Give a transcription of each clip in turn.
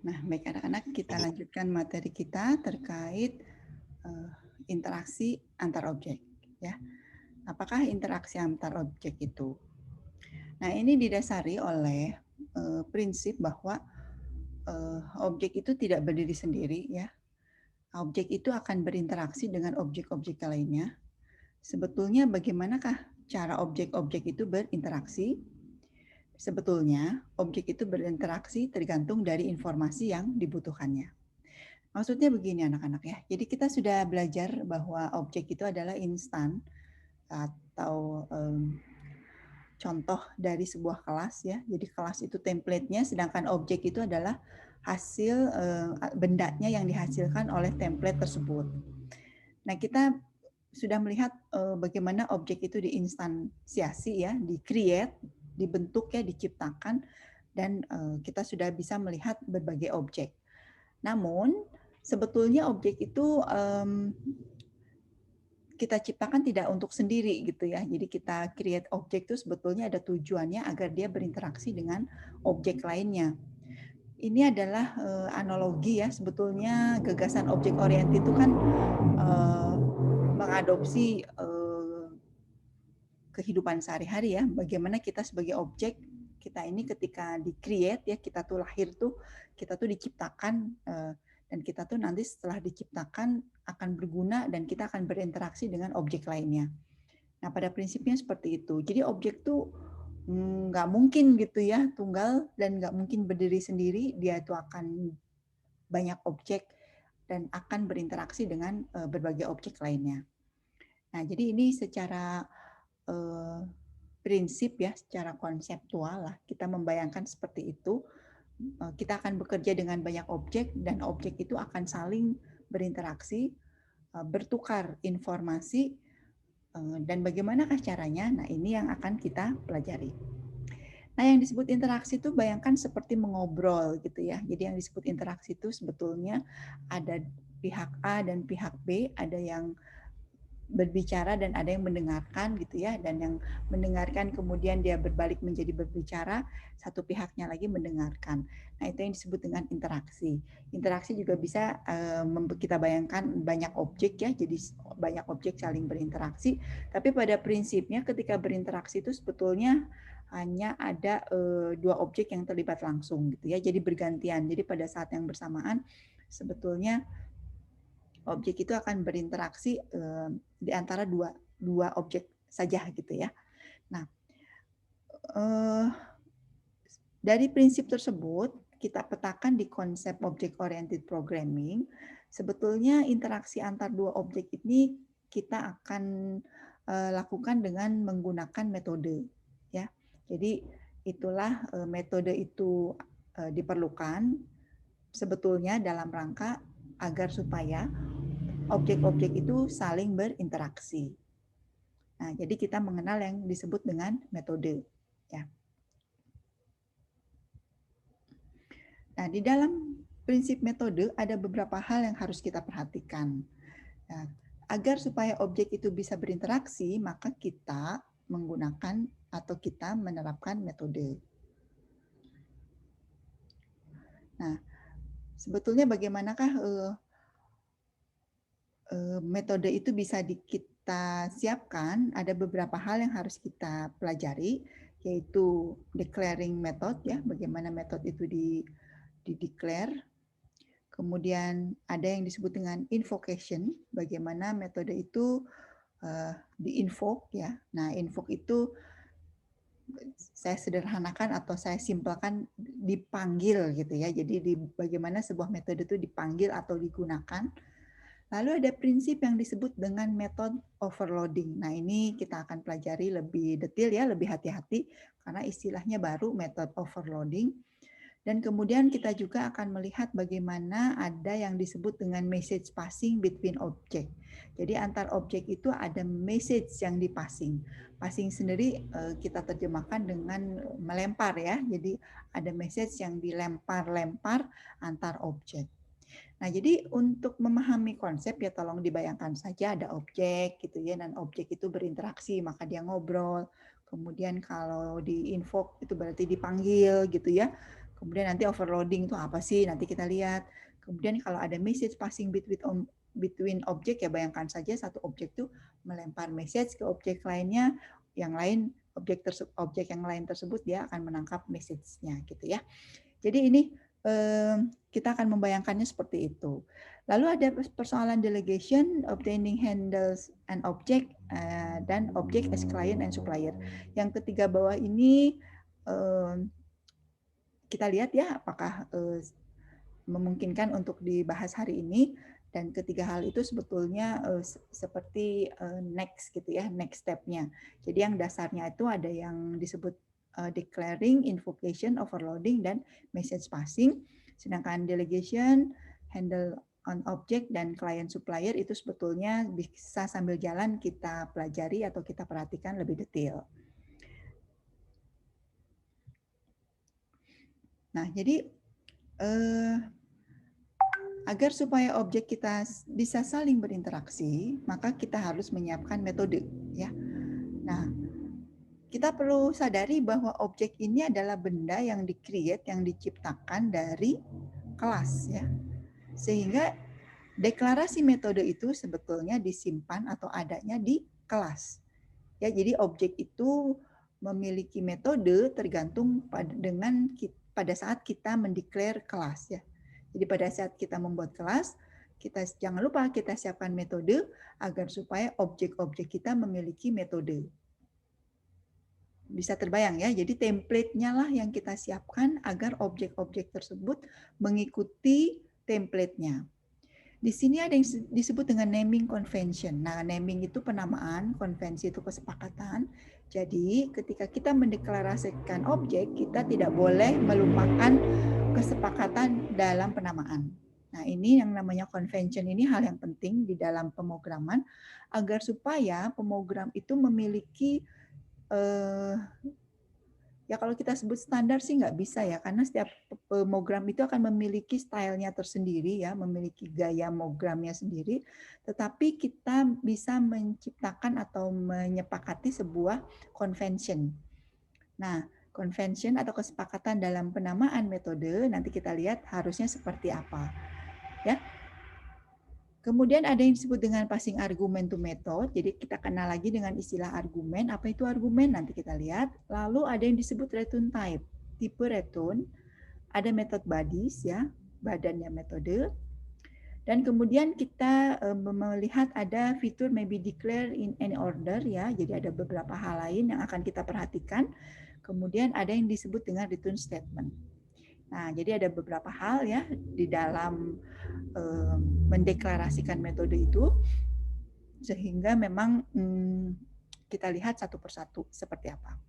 Nah, baik anak-anak, kita lanjutkan materi kita terkait interaksi antar objek. Ya, apakah interaksi antar objek itu? Nah, ini didasari oleh prinsip bahwa objek itu tidak berdiri sendiri, ya. Objek itu akan berinteraksi dengan objek-objek lainnya. Sebetulnya bagaimanakah cara objek-objek itu berinteraksi? Sebetulnya, objek itu berinteraksi tergantung dari informasi yang dibutuhkannya. Maksudnya begini anak-anak ya. Jadi kita sudah belajar bahwa objek itu adalah instan atau contoh dari sebuah kelas ya. Jadi kelas itu template-nya, sedangkan objek itu adalah hasil bendanya yang dihasilkan oleh template tersebut. Nah, kita sudah melihat bagaimana objek itu diinstansiasi ya, di-create, dibentuk ya, diciptakan, dan kita sudah bisa melihat berbagai objek. Namun sebetulnya objek itu kita ciptakan tidak untuk sendiri gitu ya. Jadi kita create objek itu sebetulnya ada tujuannya agar dia berinteraksi dengan objek lainnya. Ini adalah analogi ya, sebetulnya gagasan objek oriented itu kan mengadopsi kehidupan sehari-hari ya. Bagaimana kita sebagai objek, kita ini ketika di-create ya, kita tuh lahir tuh, kita tuh diciptakan dan kita tuh nanti setelah diciptakan akan berguna dan kita akan berinteraksi dengan objek lainnya. Nah, pada prinsipnya seperti itu. Jadi objek tuh nggak mungkin gitu ya, tunggal dan nggak mungkin berdiri sendiri, dia itu akan banyak objek dan akan berinteraksi dengan berbagai objek lainnya. Nah, jadi ini secara prinsip ya, secara konseptual lah, kita membayangkan seperti itu. Kita akan bekerja dengan banyak objek dan objek itu akan saling berinteraksi, bertukar informasi, dan bagaimanakah caranya? Nah, ini yang akan kita pelajari. Nah, yang disebut interaksi itu bayangkan seperti mengobrol gitu ya. Jadi yang disebut interaksi itu sebetulnya ada pihak A dan pihak B, ada yang berbicara dan ada yang mendengarkan gitu ya, dan yang mendengarkan kemudian dia berbalik menjadi berbicara, satu pihaknya lagi mendengarkan. Nah, itu yang disebut dengan interaksi. Interaksi juga bisa kita bayangkan banyak objek ya, jadi banyak objek saling berinteraksi, tapi pada prinsipnya ketika berinteraksi itu sebetulnya hanya ada dua objek yang terlibat langsung gitu ya, jadi bergantian. Jadi pada saat yang bersamaan sebetulnya objek itu akan berinteraksi di antara dua objek saja gitu ya. Nah, dari prinsip tersebut kita petakan di konsep object oriented programming. Sebetulnya interaksi antar dua objek ini kita akan lakukan dengan menggunakan metode ya. Jadi itulah metode itu diperlukan sebetulnya dalam rangka agar supaya objek-objek itu saling berinteraksi. Nah, jadi kita mengenal yang disebut dengan metode. Ya. Nah, di dalam prinsip metode ada beberapa hal yang harus kita perhatikan. Nah, agar supaya objek itu bisa berinteraksi, maka kita menggunakan atau kita menerapkan metode. Nah, sebetulnya bagaimanakah metode itu bisa kita siapkan? Ada beberapa hal yang harus kita pelajari, yaitu declaring method ya, bagaimana metode itu di-declare. Kemudian ada yang disebut dengan invocation, bagaimana metode itu di-invoke ya. Nah, invoke itu saya sederhanakan atau saya simpelkan dipanggil gitu ya. Jadi bagaimana sebuah metode itu dipanggil atau digunakan. Lalu ada prinsip yang disebut dengan method overloading. Nah, ini kita akan pelajari lebih detail ya, lebih hati-hati karena istilahnya baru method overloading. Dan kemudian kita juga akan melihat bagaimana ada yang disebut dengan message passing between object. Jadi antar objek itu ada message yang dipassing. Passing sendiri kita terjemahkan dengan melempar ya. Jadi ada message yang dilempar-lempar antar objek. Nah, jadi untuk memahami konsep ya tolong dibayangkan saja ada objek gitu ya, dan objek itu berinteraksi maka dia ngobrol. Kemudian kalau di invoke itu berarti dipanggil gitu ya. Kemudian nanti overloading itu apa sih? Nanti kita lihat. Kemudian kalau ada message passing between objek, ya bayangkan saja satu objek itu melempar message ke objek lainnya, yang lain objek yang lain tersebut dia akan menangkap message-nya gitu ya. Jadi ini kita akan membayangkannya seperti itu. Lalu ada persoalan delegation, obtaining handles an object, dan object as client and supplier. Yang ketiga bawah ini kita lihat ya apakah memungkinkan untuk dibahas hari ini. Dan ketiga hal itu sebetulnya seperti next gitu ya, next step-nya. Jadi yang dasarnya itu ada yang disebut declaring, invocation, overloading, dan message passing. Sedangkan delegation, handle on object, dan client supplier itu sebetulnya bisa sambil jalan kita pelajari atau kita perhatikan lebih detail. Nah, jadi agar supaya objek kita bisa saling berinteraksi, maka kita harus menyiapkan metode, ya. Nah, kita perlu sadari bahwa objek ini adalah benda yang di-create, yang diciptakan dari kelas, ya. Sehingga deklarasi metode itu sebetulnya disimpan atau adanya di kelas. Ya, jadi objek itu memiliki metode tergantung pada saat kita mendeklar kelas, ya. Jadi pada saat kita membuat kelas, jangan lupa kita siapkan metode agar supaya objek-objek kita memiliki metode. Bisa terbayang ya, jadi template-nya lah yang kita siapkan agar objek-objek tersebut mengikuti template-nya. Di sini ada yang disebut dengan naming convention. Nah, naming itu penamaan, konvensi itu kesepakatan. Jadi, ketika kita mendeklarasikan objek, kita tidak boleh melupakan kesepakatan dalam penamaan. Nah, ini yang namanya convention, ini hal yang penting di dalam pemrograman agar supaya pemrogram itu memiliki ya kalau kita sebut standar sih nggak bisa ya, karena setiap pemrogram itu akan memiliki stylenya tersendiri ya, memiliki gaya programnya sendiri, tetapi kita bisa menciptakan atau menyepakati sebuah convention. Nah, convention atau kesepakatan dalam penamaan metode, nanti kita lihat harusnya seperti apa. Ya. Kemudian ada yang disebut dengan passing argument to method. Jadi kita kenal lagi dengan istilah argumen. Apa itu argumen? Nanti kita lihat. Lalu ada yang disebut return type. Tipe return. Ada method bodies ya, badannya metode. Dan kemudian kita melihat ada fitur may be declared in any order ya. Jadi ada beberapa hal lain yang akan kita perhatikan. Kemudian ada yang disebut dengan return statement. Nah, jadi ada beberapa hal ya di dalam mendeklarasikan metode itu, sehingga memang kita lihat satu persatu seperti apa.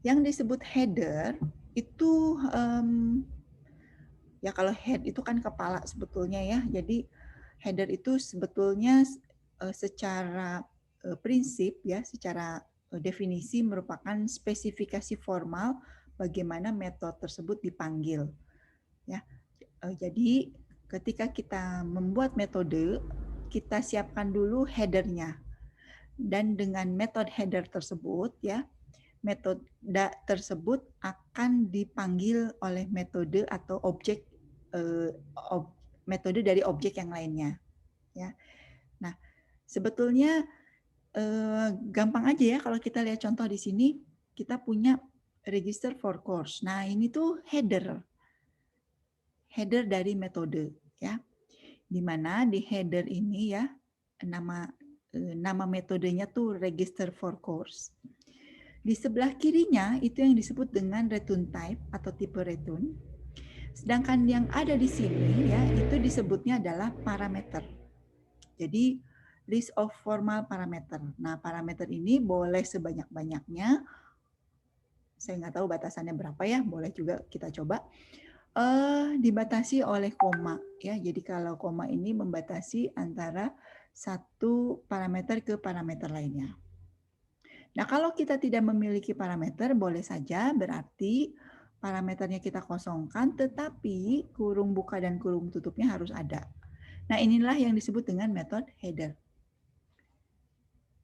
Yang disebut header itu ya kalau head itu kan kepala sebetulnya ya. Jadi header itu sebetulnya secara prinsip ya, secara definisi merupakan spesifikasi formal bagaimana metode tersebut dipanggil. Ya, jadi ketika kita membuat metode, kita siapkan dulu headernya, dan dengan metode header tersebut ya, metode tersebut akan dipanggil oleh metode atau objek metode dari objek yang lainnya. Ya, nah sebetulnya gampang aja ya kalau kita lihat contoh di sini, kita punya register for course. Nah ini tuh header dari metode ya, di mana di header ini ya nama metodenya tuh register for course. Di sebelah kirinya itu yang disebut dengan return type atau tipe return. Sedangkan yang ada di sini ya itu disebutnya adalah parameter. Jadi list of formal parameter. Nah, parameter ini boleh sebanyak-banyaknya. Saya nggak tahu batasannya berapa ya, boleh juga kita coba. Dibatasi oleh koma ya. Jadi kalau koma ini membatasi antara satu parameter ke parameter lainnya. Nah, kalau kita tidak memiliki parameter, boleh saja berarti parameternya kita kosongkan, tetapi kurung buka dan kurung tutupnya harus ada. Nah, inilah yang disebut dengan metode header.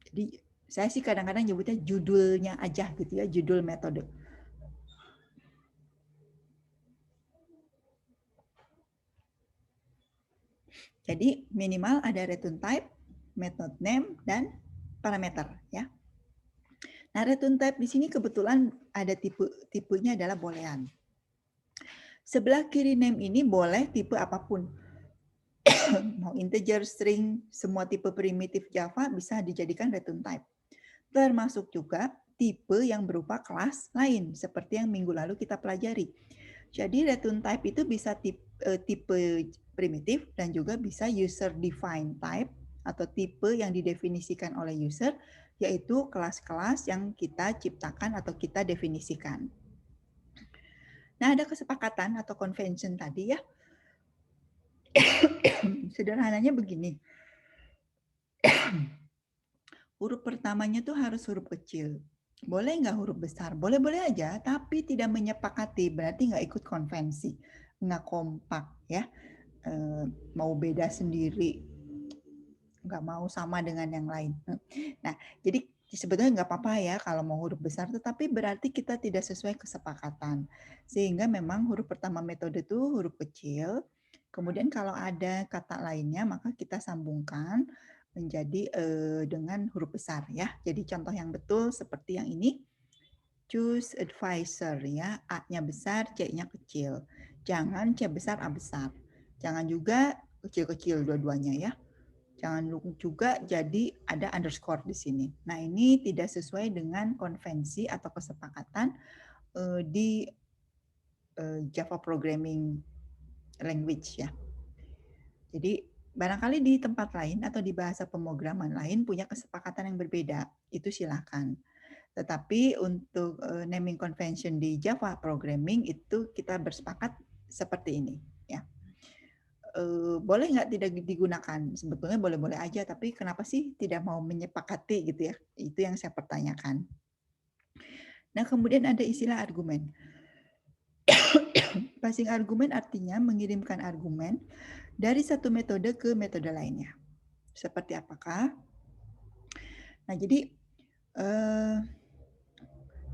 Jadi Saya sih kadang-kadang nyebutnya judulnya aja gitu ya, judul metode. Jadi minimal ada return type, method name, dan parameter ya. Nah, return type di sini kebetulan ada tipenya adalah boolean. Sebelah kiri name ini boleh tipe apapun. Mau integer, string, semua tipe primitif Java bisa dijadikan return type. Termasuk juga tipe yang berupa kelas lain, seperti yang minggu lalu kita pelajari. Jadi return type itu bisa tipe primitif dan juga bisa user defined type atau tipe yang didefinisikan oleh user, yaitu kelas-kelas yang kita ciptakan atau kita definisikan. Nah, ada kesepakatan atau convention tadi ya. Sederhananya begini. Huruf pertamanya tuh harus huruf kecil. Boleh nggak huruf besar? Boleh-boleh aja, tapi tidak menyepakati, berarti nggak ikut konvensi. Nggak kompak ya. Mau beda sendiri, nggak mau sama dengan yang lain. Nah, jadi sebetulnya nggak apa-apa ya kalau mau huruf besar, tetapi berarti kita tidak sesuai kesepakatan. Sehingga memang huruf pertama metode itu huruf kecil, kemudian kalau ada kata lainnya maka kita sambungkan menjadi dengan huruf besar ya. Jadi contoh yang betul seperti yang ini, choose advisor ya, A-nya besar, C-nya kecil. Jangan C besar, A besar. Jangan juga kecil-kecil dua-duanya ya. Jangan juga jadi ada underscore di sini. Nah, ini tidak sesuai dengan konvensi atau kesepakatan di Java Programming Language ya. Jadi barangkali di tempat lain atau di bahasa pemrograman lain punya kesepakatan yang berbeda, itu silakan. Tetapi untuk naming convention di Java Programming itu kita bersepakat seperti ini ya. Boleh nggak tidak digunakan? Sebetulnya boleh-boleh aja, tapi kenapa sih tidak mau menyepakati gitu ya? Itu yang saya pertanyakan. Nah, kemudian ada istilah argumen. Passing argumen artinya mengirimkan argumen dari satu metode ke metode lainnya. Seperti apakah? Nah, jadi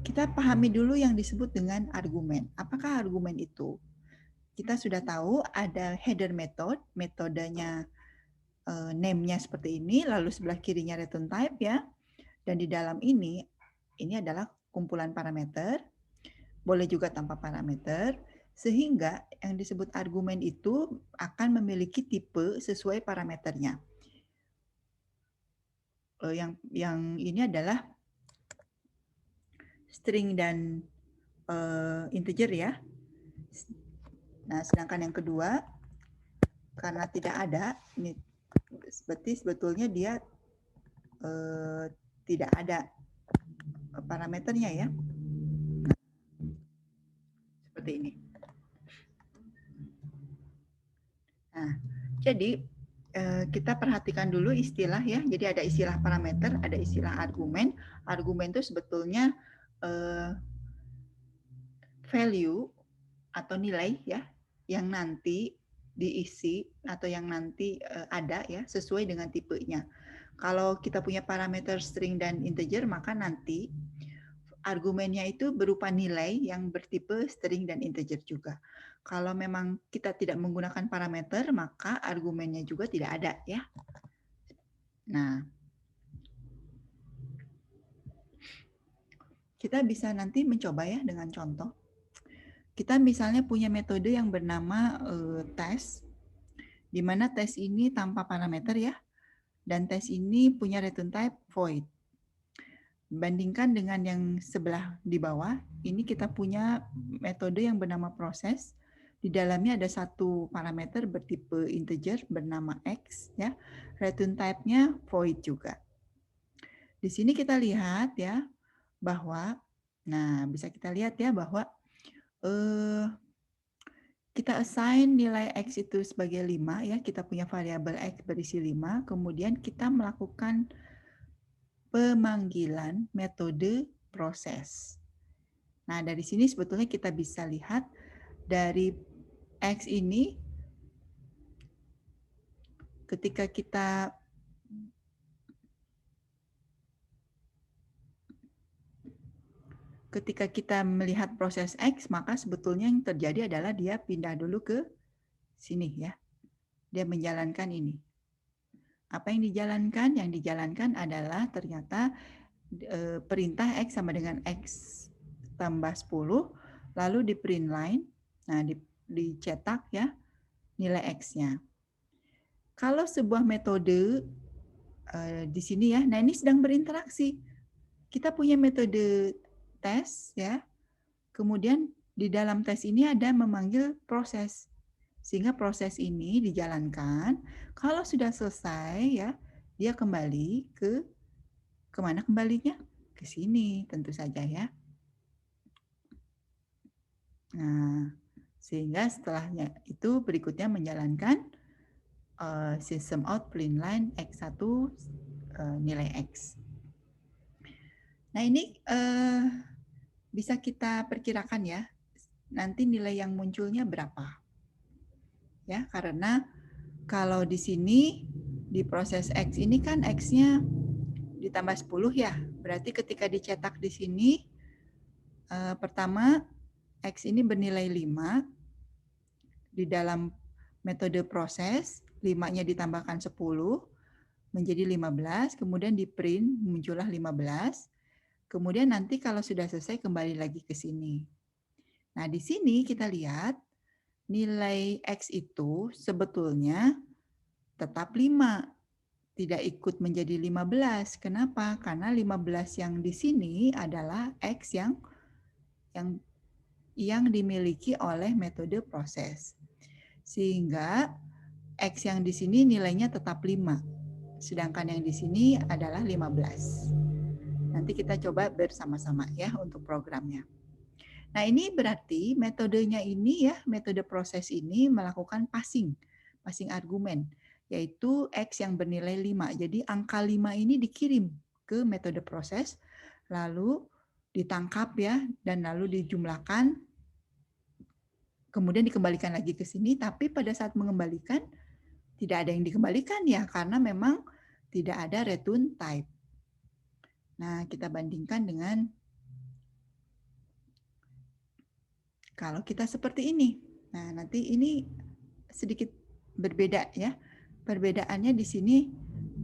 kita pahami dulu yang disebut dengan argumen. Apakah argumen itu? Kita sudah tahu ada header method, metodenya name-nya seperti ini, lalu sebelah kirinya return type ya. Dan di dalam ini adalah kumpulan parameter, boleh juga tanpa parameter, sehingga yang disebut argumen itu akan memiliki tipe sesuai parameternya. Yang ini adalah string dan integer ya. Nah, sedangkan yang kedua, karena tidak ada, ini berarti sebetulnya dia tidak ada parameternya ya. Seperti ini. Nah, jadi kita perhatikan dulu istilah ya. Jadi ada istilah parameter, ada istilah argumen. Argumen itu sebetulnya value atau nilai ya yang nanti diisi atau yang nanti ada ya sesuai dengan tipenya. Kalau kita punya parameter string dan integer, maka nanti argumennya itu berupa nilai yang bertipe string dan integer juga. Kalau memang kita tidak menggunakan parameter, maka argumennya juga tidak ada ya. Nah, kita bisa nanti mencoba ya dengan contoh. Kita misalnya punya metode yang bernama tes, di mana tes ini tanpa parameter ya, dan tes ini punya return type void. Bandingkan dengan yang sebelah di bawah, ini kita punya metode yang bernama proses. Di dalamnya ada satu parameter bertipe integer bernama x, ya. Return type-nya void juga. Di sini kita lihat ya bahwa, nah bisa kita lihat ya bahwa kita assign nilai x itu sebagai 5 ya, kita punya variabel x berisi 5, kemudian kita melakukan pemanggilan metode proses. Nah, dari sini sebetulnya kita bisa lihat dari X ini ketika kita ketika kita melihat proses X, maka sebetulnya yang terjadi adalah dia pindah dulu ke sini ya. Dia menjalankan ini. Apa yang dijalankan? Yang dijalankan adalah ternyata perintah X sama dengan X tambah 10, lalu di print line, nah dicetak ya nilai X-nya. Kalau sebuah metode di sini ya, nah ini sedang berinteraksi. Kita punya metode tes ya, kemudian di dalam tes ini ada memanggil proses. Sehingga proses ini dijalankan, kalau sudah selesai ya, dia kembali ke kemana kembalinya? Ke sini tentu saja ya. Nah, sehingga setelahnya itu berikutnya menjalankan system out print line X1 nilai X. Nah ini bisa kita perkirakan ya, nanti nilai yang munculnya berapa. Ya, karena kalau di sini di proses X ini kan X-nya ditambah 10 ya. Berarti ketika dicetak di sini pertama X ini bernilai 5 di dalam metode proses, 5-nya ditambahkan 10 menjadi 15, kemudian di print muncullah 15. Kemudian nanti kalau sudah selesai kembali lagi ke sini. Nah, di sini kita lihat nilai X itu sebetulnya tetap 5, tidak ikut menjadi 15. Kenapa? Karena 15 yang di sini adalah X yang dimiliki oleh metode proses. Sehingga X yang di sini nilainya tetap 5. Sedangkan yang di sini adalah 15. Nanti kita coba bersama-sama ya untuk programnya. Nah, ini berarti metodenya ini ya, metode proses ini melakukan passing argumen, yaitu X yang bernilai 5. Jadi angka 5 ini dikirim ke metode proses, lalu ditangkap ya, dan lalu dijumlahkan, kemudian dikembalikan lagi ke sini, tapi pada saat mengembalikan, tidak ada yang dikembalikan ya, karena memang tidak ada return type. Nah, kita bandingkan dengan kalau kita seperti ini. Nah, nanti ini sedikit berbeda ya. Perbedaannya di sini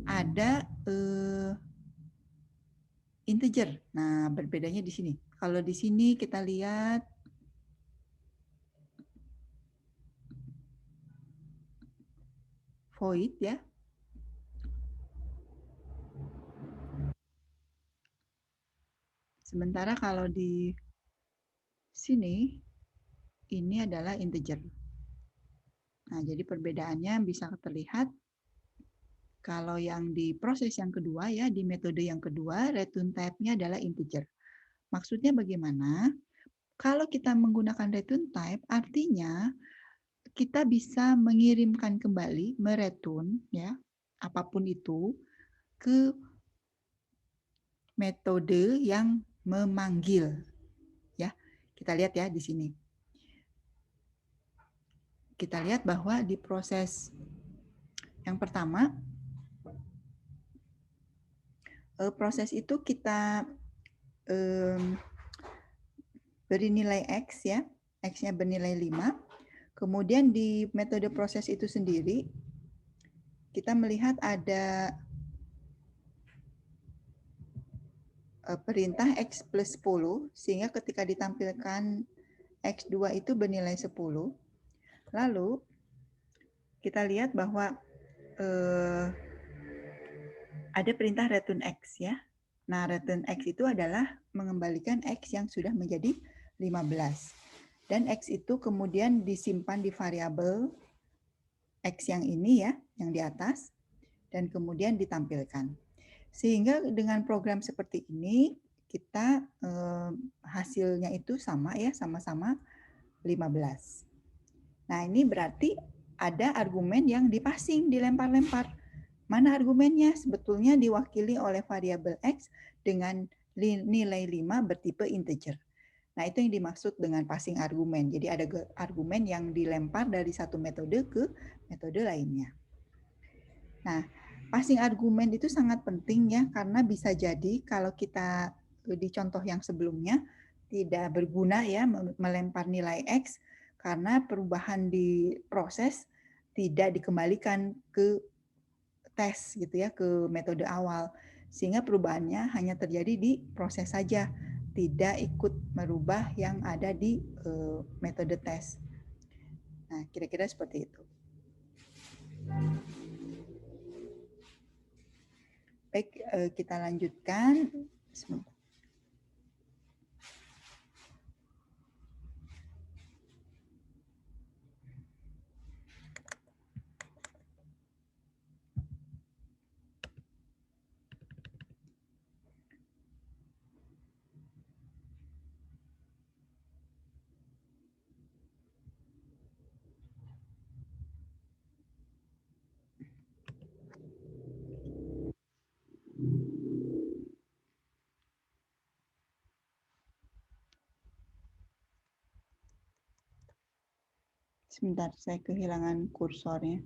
ada integer. Nah, berbedanya di sini. Kalau di sini kita lihat void ya. Sementara kalau di sini ini adalah integer. Nah, jadi perbedaannya bisa terlihat kalau yang di proses yang kedua ya, di metode yang kedua, return type-nya adalah integer. Maksudnya bagaimana? Kalau kita menggunakan return type, artinya kita bisa mengirimkan kembali, mereturn ya, apapun itu, ke metode yang memanggil. Ya, kita lihat ya di sini. Kita lihat bahwa di proses yang pertama, proses itu kita beri nilai X ya, X-nya bernilai 5. Kemudian di metode proses itu sendiri, kita melihat ada perintah X plus 10, sehingga ketika ditampilkan X2 itu bernilai 10. Lalu, kita lihat bahwa ada perintah return X ya. Nah, return X itu adalah mengembalikan X yang sudah menjadi 15. Dan X itu kemudian disimpan di variabel X yang ini ya, yang di atas, dan kemudian ditampilkan. Sehingga dengan program seperti ini, kita hasilnya itu sama ya, sama-sama 15. Nah, ini berarti ada argumen yang dipassing, dilempar-lempar. Mana argumennya? Sebetulnya diwakili oleh variabel X dengan nilai 5 bertipe integer. Nah, itu yang dimaksud dengan passing argumen. Jadi ada argumen yang dilempar dari satu metode ke metode lainnya. Nah, passing argumen itu sangat penting ya, karena bisa jadi kalau kita di contoh yang sebelumnya, tidak berguna ya melempar nilai X karena perubahan di proses tidak dikembalikan ke tes gitu ya, ke metode awal. Sehingga perubahannya hanya terjadi di proses saja, tidak ikut merubah yang ada di metode tes. Nah, kira-kira seperti itu. Baik, kita lanjutkan. Sebentar. Sebentar, saya kehilangan kursornya.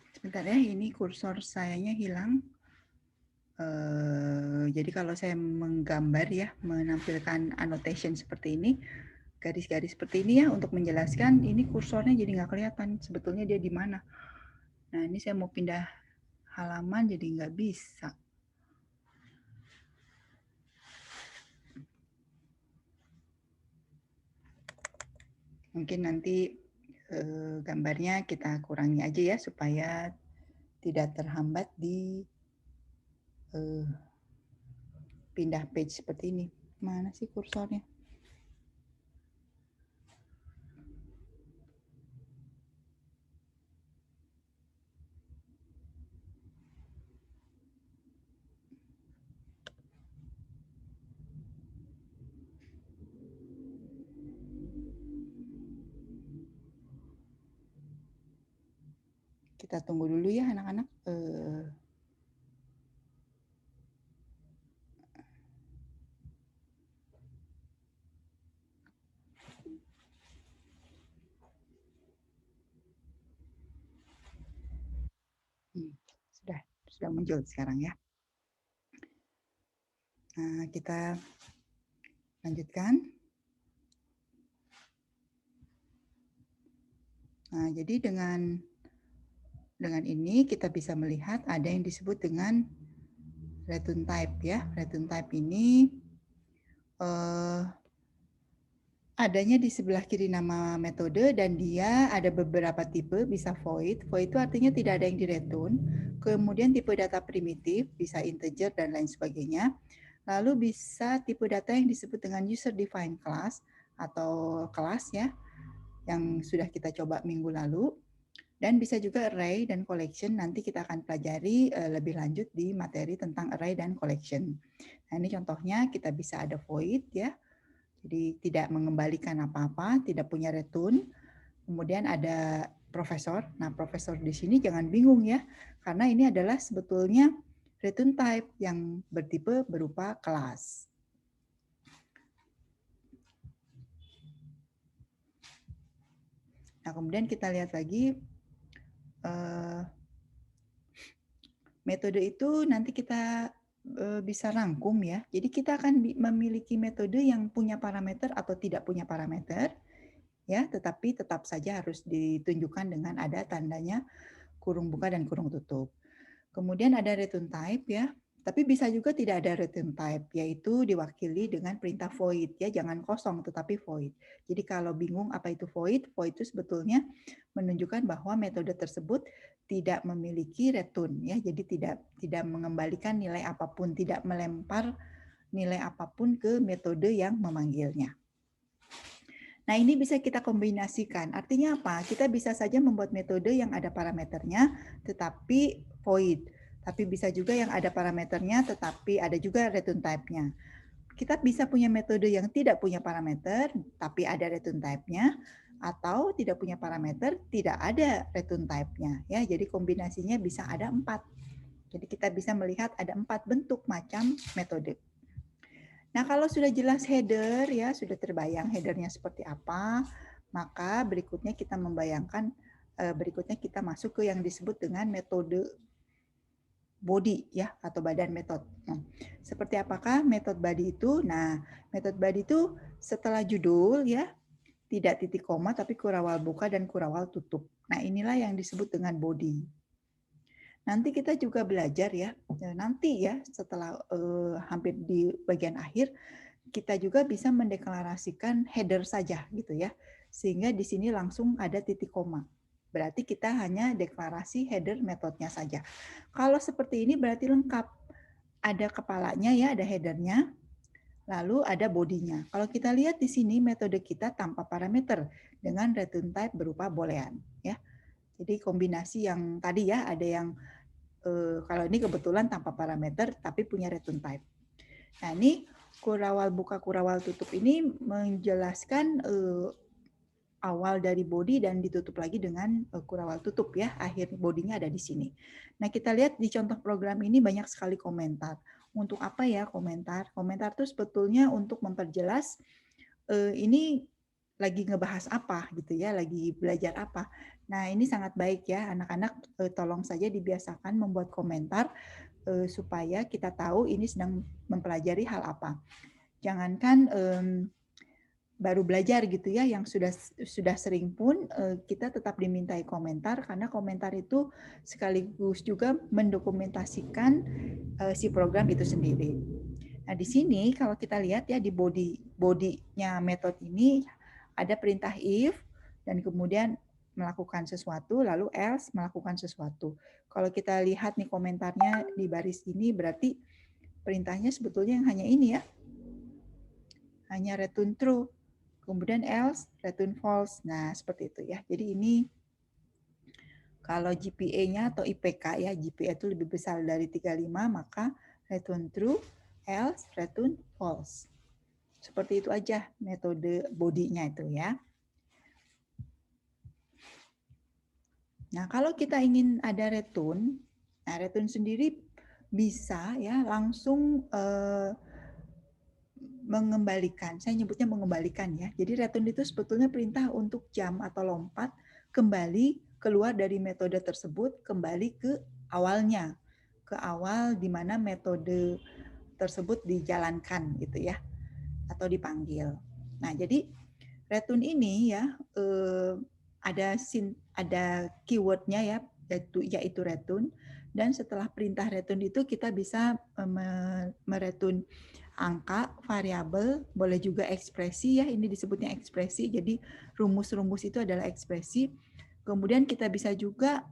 Sebentar ya, ini kursor sayanya hilang. Jadi kalau saya menggambar ya, menampilkan annotation seperti ini, garis-garis seperti ini ya, untuk menjelaskan ini kursornya jadi nggak kelihatan sebetulnya dia di mana. Nah ini saya mau pindah halaman jadi nggak bisa. Mungkin nanti gambarnya kita kurangi aja ya supaya tidak terhambat di pindah page seperti ini. Mana sih kursornya? Kita tunggu dulu ya anak-anak. Sudah muncul sekarang ya. Nah, kita lanjutkan. Nah, jadi dengan ini kita bisa melihat ada yang disebut dengan return type ya. Return type ini adanya di sebelah kiri nama metode dan dia ada beberapa tipe, bisa void. Void itu artinya tidak ada yang direturn. Kemudian tipe data primitif, bisa integer dan lain sebagainya. Lalu bisa tipe data yang disebut dengan user defined class atau kelas ya, yang sudah kita coba minggu lalu. Dan bisa juga array dan collection, nanti kita akan pelajari lebih lanjut di materi tentang array dan collection. Nah ini contohnya kita bisa ada void ya, jadi tidak mengembalikan apa-apa, tidak punya return. Kemudian ada profesor. Nah, profesor di sini jangan bingung ya, karena ini adalah sebetulnya return type yang bertipe berupa kelas. Nah, kemudian kita lihat lagi metode itu nanti kita bisa rangkum ya. Jadi kita akan memiliki metode yang punya parameter atau tidak punya parameter, ya, tetapi tetap saja harus ditunjukkan dengan ada tandanya kurung buka dan kurung tutup. Kemudian ada return type ya, tapi bisa juga tidak ada return type, yaitu diwakili dengan perintah void ya, jangan kosong tetapi void. Jadi kalau bingung apa itu void, void itu sebetulnya menunjukkan bahwa metode tersebut tidak memiliki return ya, jadi tidak mengembalikan nilai apapun, tidak melempar nilai apapun ke metode yang memanggilnya. Nah, ini bisa kita kombinasikan. Artinya apa? Kita bisa saja membuat metode yang ada parameternya tetapi void. Tapi bisa juga yang ada parameternya, tetapi ada juga return type-nya. Kita bisa punya metode yang tidak punya parameter, tapi ada return type-nya, atau tidak punya parameter, tidak ada return type-nya. Ya, jadi kombinasinya bisa ada 4. Jadi kita bisa melihat ada 4 bentuk macam metode. Nah, kalau sudah jelas header, ya sudah terbayang headernya seperti apa, maka berikutnya kita membayangkan, berikutnya kita masuk ke yang disebut dengan metode body ya atau badan metode. Nah, seperti apakah metode body itu? Nah, metode body itu setelah judul ya tidak titik koma tapi kurawal buka dan kurawal tutup. Nah, inilah yang disebut dengan body. Nanti kita juga belajar ya, nanti ya setelah hampir di bagian akhir kita juga bisa mendeklarasikan header saja gitu ya. Sehingga di sini langsung ada titik koma. Berarti kita hanya deklarasi header metodenya saja. Kalau seperti ini berarti lengkap. Ada kepalanya ya, ada headernya, lalu ada bodinya. Kalau kita lihat di sini metode kita tanpa parameter dengan return type berupa boolean ya. Jadi kombinasi yang tadi ya, ada yang kalau ini kebetulan tanpa parameter tapi punya return type. Nah, ini kurawal buka kurawal tutup ini menjelaskan awal dari body dan ditutup lagi dengan kurawal tutup ya. Akhir bodinya ada di sini. Nah, kita lihat di contoh program ini banyak sekali komentar. Untuk apa ya komentar? Komentar itu sebetulnya untuk memperjelas ini lagi ngebahas apa gitu ya, lagi belajar apa. Nah, ini sangat baik ya anak-anak, tolong saja dibiasakan membuat komentar supaya kita tahu ini sedang mempelajari hal apa. Jangankan baru belajar gitu ya, yang sudah sering pun kita tetap dimintai komentar karena komentar itu sekaligus juga mendokumentasikan si program itu sendiri. Nah, di sini kalau kita lihat ya di body-nya metode ini ada perintah if dan kemudian melakukan sesuatu lalu else melakukan sesuatu. Kalau kita lihat nih komentarnya di baris ini berarti perintahnya sebetulnya yang hanya ini ya. Hanya return true. Kemudian else, return false. Nah, seperti itu ya. Jadi ini kalau GPA-nya atau IPK ya, GPA itu lebih besar dari 35, maka return true, else, return false. Seperti itu aja metode body-nya itu ya. Nah, kalau kita ingin ada return, nah return sendiri bisa ya langsung mengembalikan. Saya nyebutnya mengembalikan ya. Jadi return itu sebetulnya perintah untuk jump atau lompat kembali keluar dari metode tersebut kembali ke awalnya. Ke awal di mana metode tersebut dijalankan gitu ya atau dipanggil. Nah, jadi return ini ya ada keywordnya ya yaitu return dan setelah perintah return itu kita bisa mereturn angka, variabel, boleh juga ekspresi ya, ini disebutnya ekspresi. Jadi rumus-rumus itu adalah ekspresi. Kemudian kita bisa juga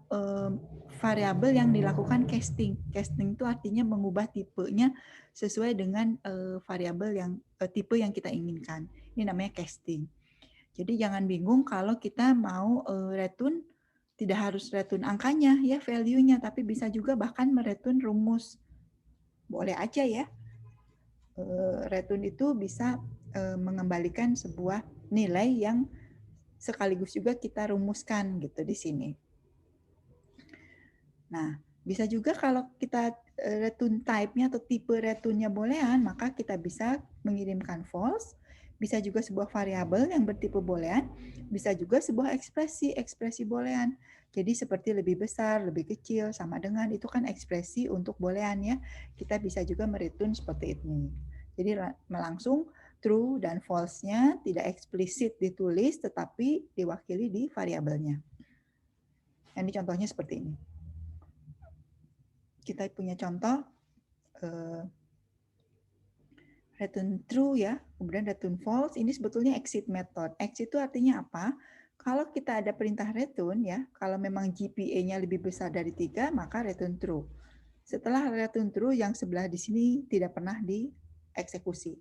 variabel yang dilakukan casting. Casting itu artinya mengubah tipenya sesuai dengan variabel yang tipe yang kita inginkan. Ini namanya casting. Jadi jangan bingung kalau kita mau return tidak harus return angkanya ya value-nya, tapi bisa juga bahkan mereturn rumus. Boleh aja ya. Return itu bisa mengembalikan sebuah nilai yang sekaligus juga kita rumuskan gitu di sini. Nah, bisa juga kalau kita return type-nya atau tipe return-nya boolean, maka kita bisa mengirimkan false, bisa juga sebuah variabel yang bertipe boolean, bisa juga sebuah ekspresi boolean. Jadi seperti lebih besar, lebih kecil, sama dengan itu kan ekspresi untuk boolean ya. Kita bisa juga mereturn seperti ini. Jadi langsung true dan false-nya tidak eksplisit ditulis, tetapi diwakili di variabelnya. Ini contohnya seperti ini. Kita punya contoh return true ya, kemudian return false. Ini sebetulnya exit method. Exit itu artinya apa? Kalau kita ada perintah return ya, kalau memang GPA-nya lebih besar dari 3, maka return true. Setelah return true, yang sebelah di sini tidak pernah dieksekusi.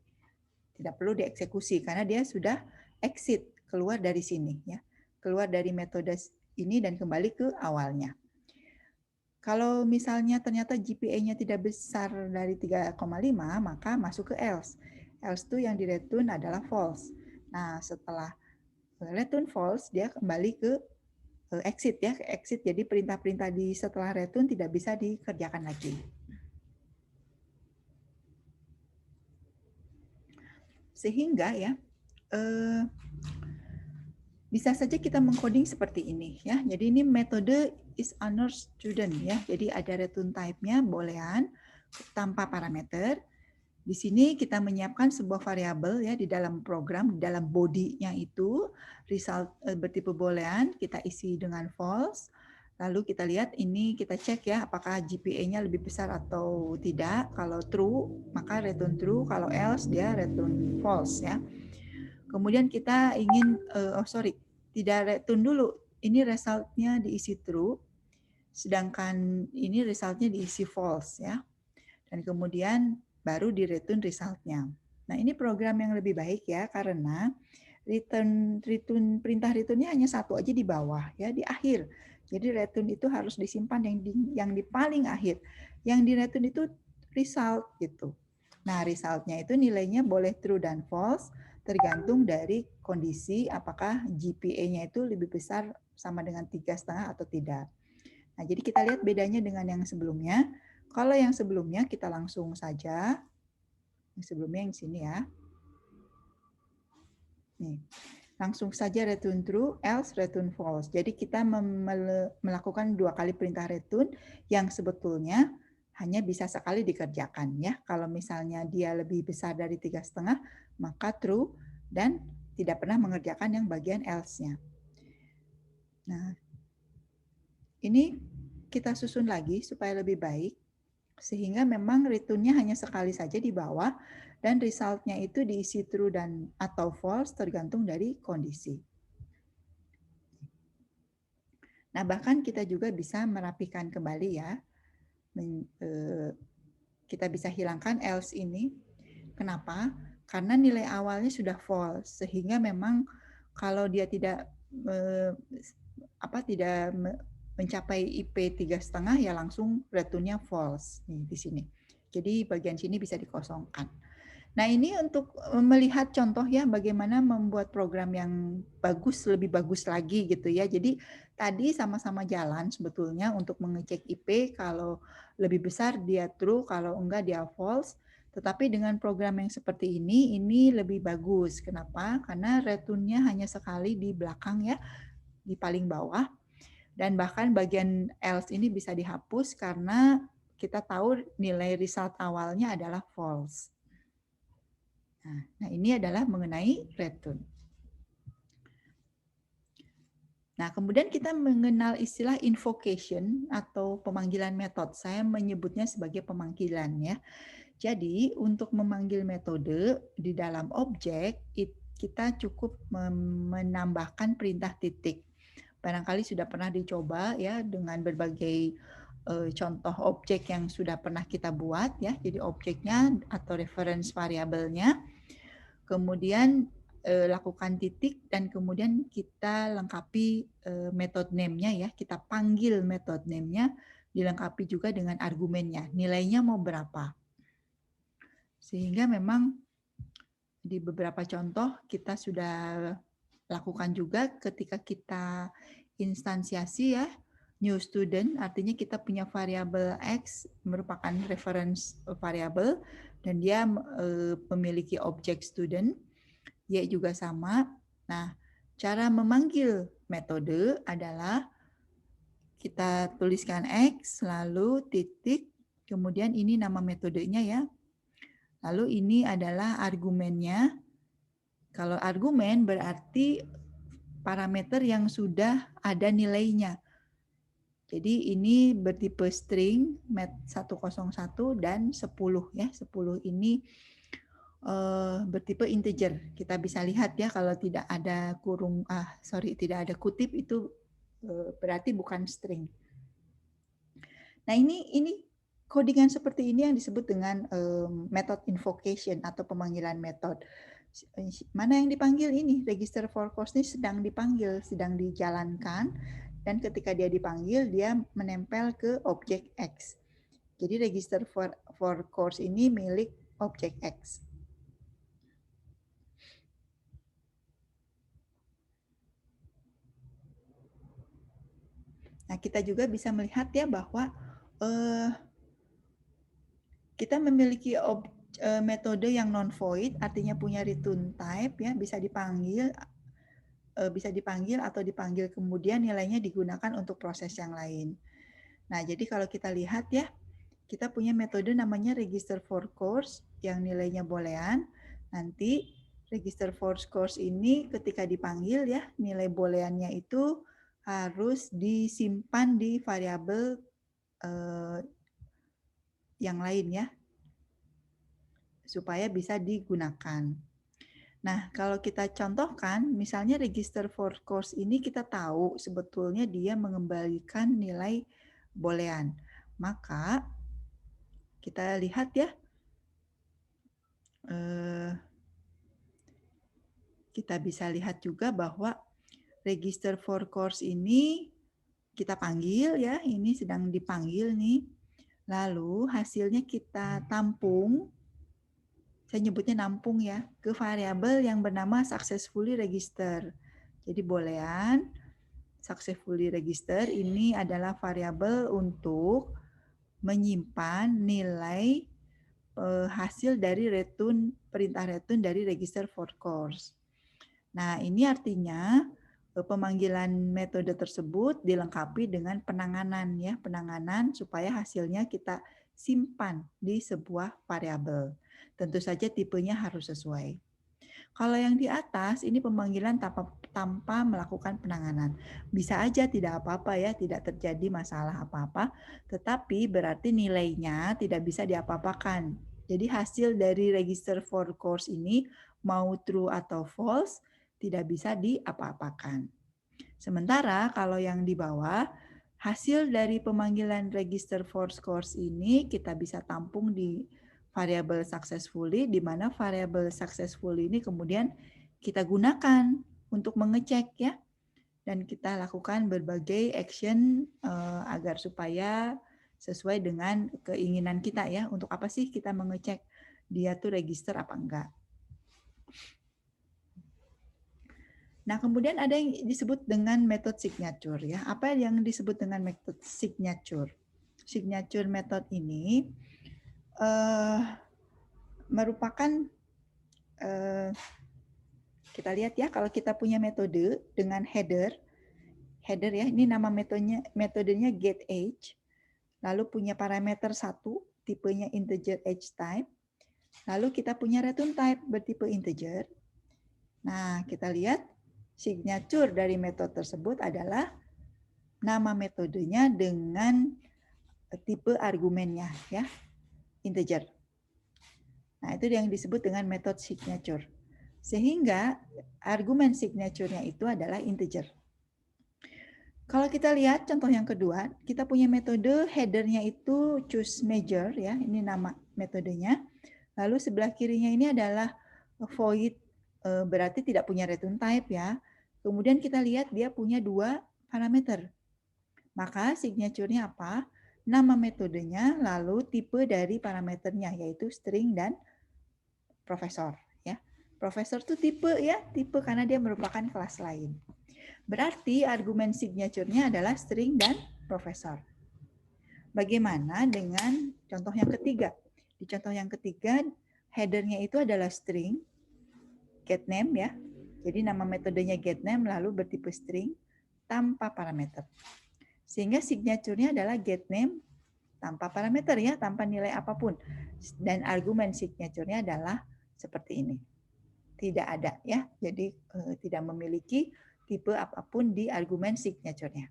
Tidak perlu dieksekusi karena dia sudah exit, keluar dari sini ya. Keluar dari metode ini dan kembali ke awalnya. Kalau misalnya ternyata GPA-nya tidak besar dari 3,5, maka masuk ke else. Else itu yang di-return adalah false. Nah, setelah return false, dia kembali ke exit ya, ke exit. Jadi perintah-perintah di setelah return tidak bisa dikerjakan lagi. Sehingga ya, bisa saja kita mengcoding seperti ini ya. Jadi ini metode is honor student ya. Jadi ada return type-nya boolean tanpa parameter. Di sini kita menyiapkan sebuah variabel ya di dalam program, di dalam body-nya itu result bertipe boolean kita isi dengan false. Lalu kita lihat ini kita cek ya apakah GPA-nya lebih besar atau tidak. Kalau true maka return true, kalau else dia return false ya. Kemudian kita ingin tidak return dulu. Ini resultnya diisi true, sedangkan ini resultnya diisi false ya. Dan kemudian baru di return resultnya. Nah ini program yang lebih baik ya karena return perintah returnnya hanya satu aja di bawah ya di akhir. Jadi return itu harus disimpan yang di paling akhir. Yang di return itu result gitu. Nah resultnya itu nilainya boleh true dan false tergantung dari kondisi apakah GPA-nya itu lebih besar sama dengan 3,5 atau tidak. Nah, jadi kita lihat bedanya dengan yang sebelumnya. Kalau yang sebelumnya kita langsung saja, yang sebelumnya yang sini ya. Nih, langsung saja return true, else return false. Jadi kita melakukan 2 kali perintah return yang sebetulnya hanya bisa sekali dikerjakan ya. Kalau misalnya dia lebih besar dari 3,5, maka true dan tidak pernah mengerjakan yang bagian else-nya. Nah, ini kita susun lagi supaya lebih baik. Sehingga memang return-nya hanya sekali saja di bawah dan result-nya itu diisi true dan atau false tergantung dari kondisi. Nah, bahkan kita juga bisa merapikan kembali ya. Kita bisa hilangkan else ini. Kenapa? Karena nilai awalnya sudah false, sehingga memang kalau dia tidak mencapai IP 3,5 ya langsung return-nya false nih di sini. Jadi bagian sini bisa dikosongkan. Nah, ini untuk melihat contoh ya bagaimana membuat program yang bagus, lebih bagus lagi gitu ya. Jadi tadi sama-sama jalan sebetulnya untuk mengecek IP, kalau lebih besar dia true, kalau enggak dia false. Tetapi dengan program yang seperti ini lebih bagus. Kenapa? Karena return-nya hanya sekali di belakang ya, di paling bawah. Dan bahkan bagian else ini bisa dihapus karena kita tahu nilai result awalnya adalah false. Nah, ini adalah mengenai return. Nah, kemudian kita mengenal istilah invocation atau pemanggilan metode. Saya menyebutnya sebagai pemanggilan ya. Jadi, untuk memanggil metode di dalam objek, kita cukup menambahkan perintah titik. Barangkali sudah pernah dicoba ya dengan berbagai contoh objek yang sudah pernah kita buat ya. Jadi objeknya atau reference variabelnya. Kemudian lakukan titik dan kemudian kita lengkapi method name-nya ya. Kita panggil method name-nya dilengkapi juga dengan argumennya. Nilainya mau berapa. Sehingga memang di beberapa contoh kita sudah lakukan juga ketika kita instansiasi ya. New student artinya kita punya variabel X merupakan reference variable dan dia memiliki objek student. Y juga sama. Nah, cara memanggil metode adalah kita tuliskan X, lalu titik, kemudian ini nama metodenya ya. Lalu ini adalah argumennya. Kalau argumen berarti parameter yang sudah ada nilainya. Jadi ini bertipe string met101 dan 10 ya. 10 ini bertipe integer. Kita bisa lihat ya kalau tidak ada tidak ada kutip itu berarti bukan string. Nah, ini codingan seperti ini yang disebut dengan method invocation atau pemanggilan metode. Mana yang dipanggil ini? Register for course ini sedang dipanggil, sedang dijalankan dan ketika dia dipanggil dia menempel ke objek X. Jadi register for course ini milik objek X. Nah, kita juga bisa melihat ya bahwa kita memiliki metode yang non-void, artinya punya return type, ya, bisa dipanggil atau dipanggil kemudian nilainya digunakan untuk proses yang lain. Nah, jadi kalau kita lihat ya, kita punya metode namanya register for course yang nilainya boolean. Nanti register for course ini ketika dipanggil ya, nilai booleannya itu harus disimpan di variabel yang lain ya, supaya bisa digunakan. Nah, kalau kita contohkan, misalnya register for course ini kita tahu sebetulnya dia mengembalikan nilai boolean. Maka kita lihat ya, kita bisa lihat juga bahwa register for course ini kita panggil ya, ini sedang dipanggil nih. Lalu hasilnya kita tampung, saya nyebutnya nampung ya, ke variabel yang bernama successfully register. Jadi boolean successfully register ini adalah variabel untuk menyimpan nilai hasil dari perintah return dari register for course. Nah, ini artinya pemanggilan metode tersebut dilengkapi dengan penanganan ya, penanganan supaya hasilnya kita simpan di sebuah variabel. Tentu saja tipenya harus sesuai. Kalau yang di atas ini pemanggilan tanpa melakukan penanganan. Bisa aja tidak apa-apa ya, tidak terjadi masalah apa-apa, tetapi berarti nilainya tidak bisa diapa-apakan. Jadi hasil dari register for course ini mau true atau false tidak bisa diapa-apakan. Sementara kalau yang di bawah hasil dari pemanggilan register for course ini kita bisa tampung di variabel successfully, di mana variabel successfully ini kemudian kita gunakan untuk mengecek ya, dan kita lakukan berbagai action agar supaya sesuai dengan keinginan kita ya. Untuk apa sih kita mengecek dia tuh register apa enggak? Nah, kemudian ada yang disebut dengan metode signature ya. Apa yang disebut dengan metode signature? Signature method ini merupakan kita lihat ya, kalau kita punya metode dengan header ya, ini nama metodenya getAge, lalu punya parameter 1, tipenya integer age type, lalu kita punya return type bertipe integer. Nah, kita lihat signature dari metode tersebut adalah nama metodenya dengan tipe argumennya ya, integer. Nah, itu yang disebut dengan metode signature. Sehingga argumen signature-nya itu adalah integer. Kalau kita lihat contoh yang kedua, kita punya metode header-nya itu choose measure ya, ini nama metodenya. Lalu sebelah kirinya ini adalah void, berarti tidak punya return type ya. Kemudian kita lihat dia punya 2 parameter. Maka signature-nya apa? Nama metodenya, lalu tipe dari parameternya, yaitu string dan profesor. Ya. Profesor itu tipe ya, tipe karena dia merupakan kelas lain. Berarti argumen signature-nya adalah string dan profesor. Bagaimana dengan contoh yang ketiga? Di contoh yang ketiga, header-nya itu adalah string, getName ya. Jadi nama metodenya getName lalu bertipe string tanpa parameter. Sehingga signature-nya adalah getName tanpa parameter ya, tanpa nilai apapun. Dan argumen signature-nya adalah seperti ini. Tidak ada ya. Jadi tidak memiliki tipe apapun di argumen signature-nya.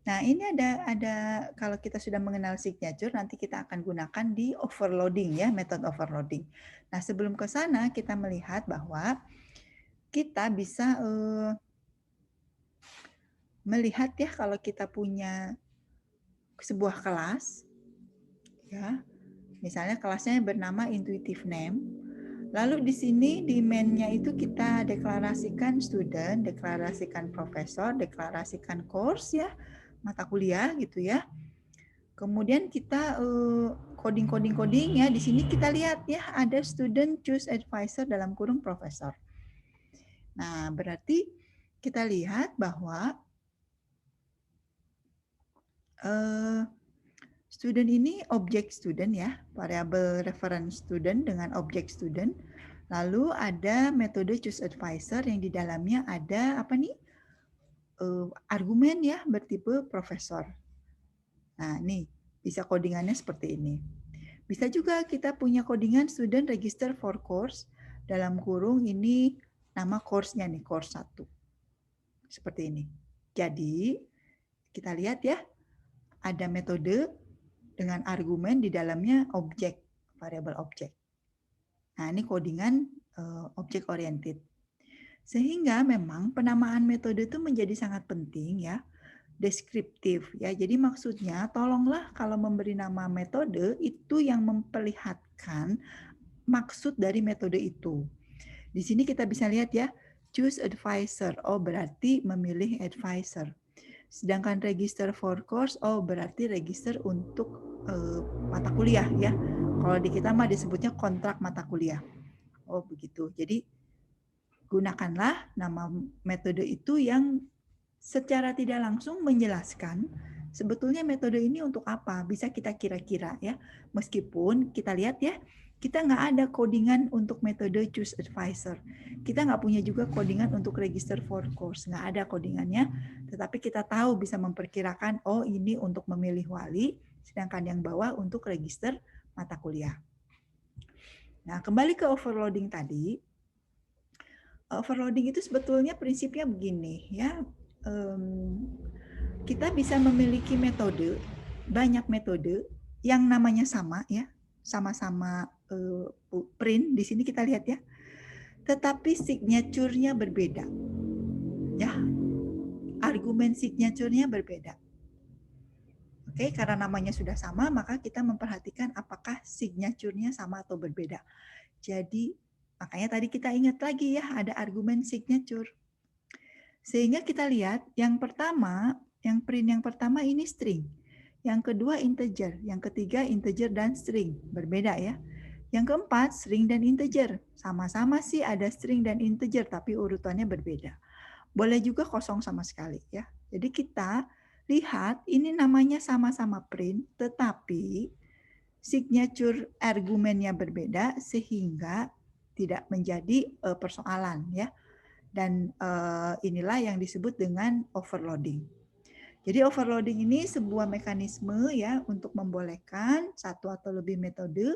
Nah, ini ada kalau kita sudah mengenal signature, nanti kita akan gunakan di overloading ya, metode overloading. Nah, sebelum ke sana kita melihat bahwa kita bisa melihat ya kalau kita punya sebuah kelas ya. Misalnya kelasnya bernama intuitive name. Lalu di sini di main-nya itu kita deklarasikan student, deklarasikan profesor, deklarasikan course ya, mata kuliah gitu ya. Kemudian kita coding ya. Di sini kita lihat ya ada student choose advisor dalam kurung profesor. Nah, berarti kita lihat bahwa student ini objek student ya, variabel reference student dengan objek student. Lalu ada metode choose advisor yang di dalamnya ada apa nih? Argumen ya bertipe profesor. Nah, nih bisa codingannya seperti ini. Bisa juga kita punya codingan student register for course dalam kurung ini nama course-nya nih, course 1. Seperti ini. Jadi, kita lihat ya, ada metode dengan argumen di dalamnya objek, variabel objek. Nah, ini codingan objek oriented. Sehingga memang penamaan metode itu menjadi sangat penting ya, deskriptif ya. Jadi maksudnya tolonglah kalau memberi nama metode itu yang memperlihatkan maksud dari metode itu. Di sini kita bisa lihat ya, choose advisor. Oh, berarti memilih advisor. Sedangkan register for course, oh berarti register untuk mata kuliah ya. Kalau di kita mah disebutnya kontrak mata kuliah. Oh begitu. Jadi gunakanlah nama metode itu yang secara tidak langsung menjelaskan sebetulnya metode ini untuk apa. Bisa kita kira-kira ya. Meskipun kita lihat ya, kita nggak ada codingan untuk metode choose advisor. Kita nggak punya juga codingan untuk register for course. Nggak ada codingannya. Tetapi kita tahu bisa memperkirakan, oh ini untuk memilih wali, sedangkan yang bawah untuk register mata kuliah. Nah, kembali ke overloading tadi. Overloading itu sebetulnya prinsipnya begini ya. Kita bisa memiliki metode, banyak metode yang namanya sama ya, sama-sama print. Di sini kita lihat ya, tetapi signature-nya berbeda. Ya, argumen signature-nya berbeda. Oke, karena namanya sudah sama, maka kita memperhatikan apakah signature-nya sama atau berbeda. Jadi, makanya tadi kita ingat lagi ya, ada argumen signature. Sehingga kita lihat yang pertama, yang print yang pertama ini string. Yang kedua integer, yang ketiga integer dan string. Berbeda ya. Yang keempat string dan integer. Sama-sama sih ada string dan integer, tapi urutannya berbeda. Boleh juga kosong sama sekali ya. Jadi kita lihat ini namanya sama-sama print, tetapi signature argumennya berbeda sehingga tidak menjadi persoalan ya. Dan inilah yang disebut dengan overloading. Jadi overloading ini sebuah mekanisme ya untuk membolehkan satu atau lebih metode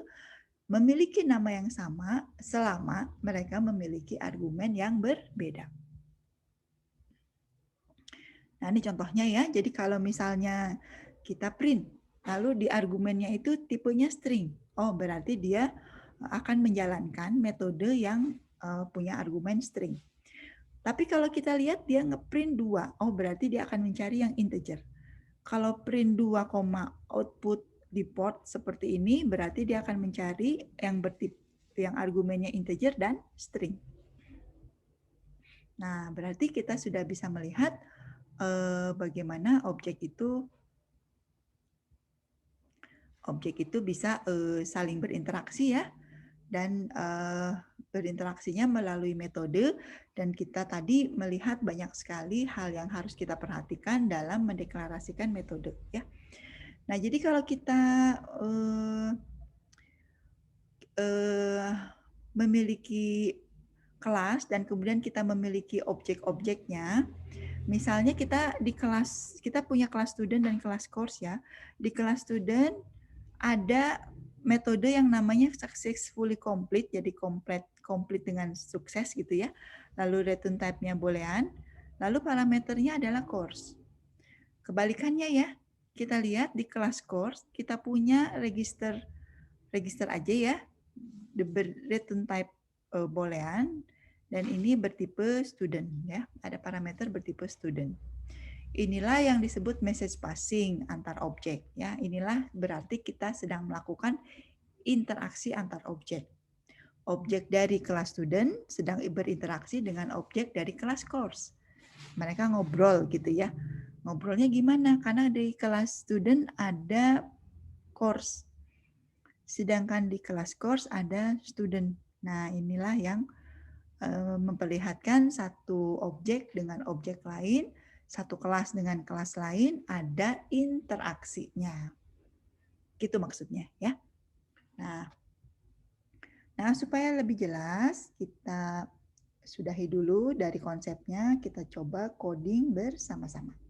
memiliki nama yang sama selama mereka memiliki argumen yang berbeda. Nah, ini contohnya ya. Jadi kalau misalnya kita print, lalu di argumennya itu tipenya string. Oh, berarti dia akan menjalankan metode yang punya argumen string. Tapi kalau kita lihat dia ngeprint 2, oh berarti dia akan mencari yang integer. Kalau print 2, output di port seperti ini, berarti dia akan mencari yang bertipe yang argumennya integer dan string. Nah, berarti kita sudah bisa melihat bagaimana objek itu bisa saling berinteraksi ya, dan berinteraksinya melalui metode, dan kita tadi melihat banyak sekali hal yang harus kita perhatikan dalam mendeklarasikan metode ya. Nah, jadi kalau kita memiliki kelas dan kemudian kita memiliki objek-objeknya, misalnya kita di kelas, kita punya kelas student dan kelas course ya. Di kelas student ada metode yang namanya successfully complete, jadi complete dengan sukses gitu ya. Lalu return type-nya boolean, lalu parameternya adalah course. Kebalikannya ya, kita lihat di kelas course kita punya register aja ya, the return type boolean, dan ini bertipe student ya, ada parameter bertipe student. Inilah yang disebut message passing antar objek ya. Inilah berarti kita sedang melakukan interaksi antar objek. objek dari kelas student sedang berinteraksi dengan objek dari kelas course. Mereka ngobrol gitu ya. Ngobrolnya gimana? Karena di kelas student ada course. Sedangkan di kelas course ada student. Nah, inilah yang memperlihatkan satu objek dengan objek lain, satu kelas dengan kelas lain, ada interaksinya. Gitu maksudnya ya. Nah, supaya lebih jelas, kita sudahi dulu dari konsepnya, kita coba coding bersama-sama.